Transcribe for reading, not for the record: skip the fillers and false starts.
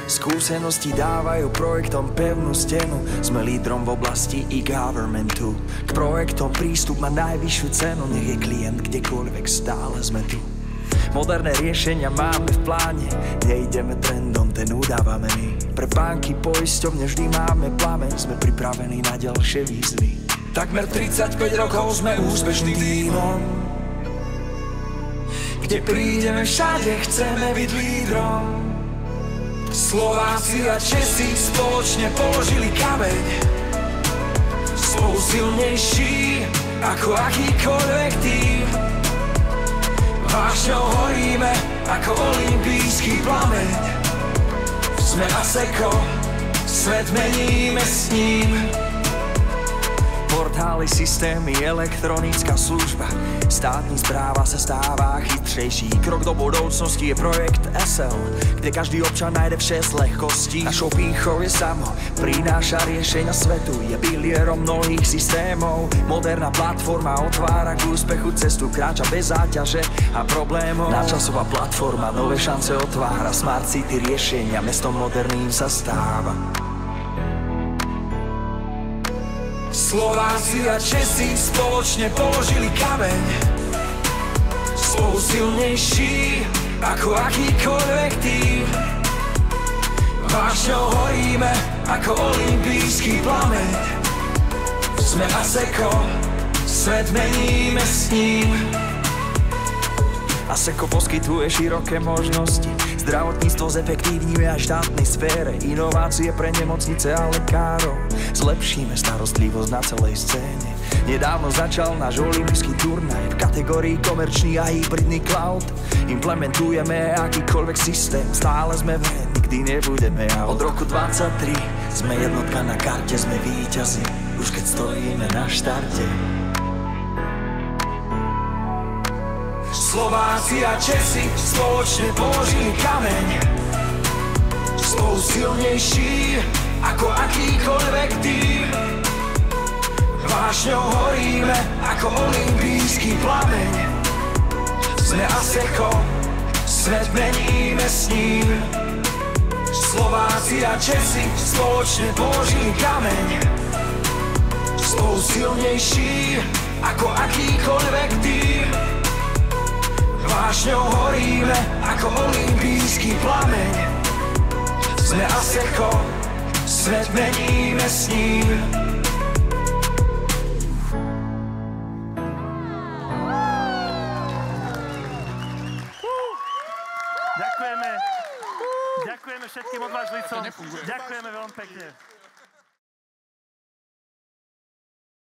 Skúsenosti dávajú projektom pevnú stenu. Sme lídrom v oblasti e-governmentu. K projektom prístup má najvyššiu cenu. Nech je klient kdekoľvek, stále sme tu. Moderné riešenia máme v pláne. Neideme trendom, ten udávame my. Pre banky, poisťovne vždy máme plameň. Sme pripravení na ďalšie výzvy. Takmer 35 rokov sme úspešným tímom. Kde prídeme, všade chceme byť lídrom. Slováci a Česi spoločne položili kameň. Spolu silnejší ako akýkoľvek tým. Vášňou horíme ako olympijský plameň. Sme Asseco, svet meníme s ním. Portály, systémy, elektronická služba. Státní správa sa stáva chytřejší. Krok do budoucnosti je projekt SL, kde každý občan nájde vše z lehkostí. Našou pýchou je samo, prináša riešenia svetu. Je pilierom mnohých systémov. Moderná platforma otvára k úspechu cestu. Kráča bez záťaže a problémov. Nadčasová platforma nové šance otvára. Smart City riešenia, mestom moderným sa stáva. Slováci a Česi spoločne položili kameň. Spolu silnejší ako akýkoľvek tým. Vášňou horíme ako olympijský plameň. Sme Asseco, svet meníme s ním. Asseco poskytuje široké možnosti. Zdravotníctvo zefektívňuje aj štátnej sfére. Inovácie pre nemocnice a lekárov. Zlepšíme starostlivosť na celej scéne. Nedávno začal náš olympijský turnaj v kategórii komerčný a hybridný cloud. Implementujeme akýkoľvek systém. Stále sme v hre, nikdy nebudeme out. Od roku 23 sme jednotka na karte, sme víťazi už keď stojíme na štarte. Slováci a Česi spoločne položili kameň. Spolu silnejší ako akýkoľvek tým. Vášňou horíme ako olympijský plameň. Sme Asseco, svet meníme s ním. Slováci a Česi spoločne položili kameň. Spolu silnejší ako akýkoľvek tým. Vášňou horíme ako olympijský plameň. Sme Asseco, svet meníme s ním. Ďakujeme všetkým odvážlicom. Ďakujeme veľmi pekne.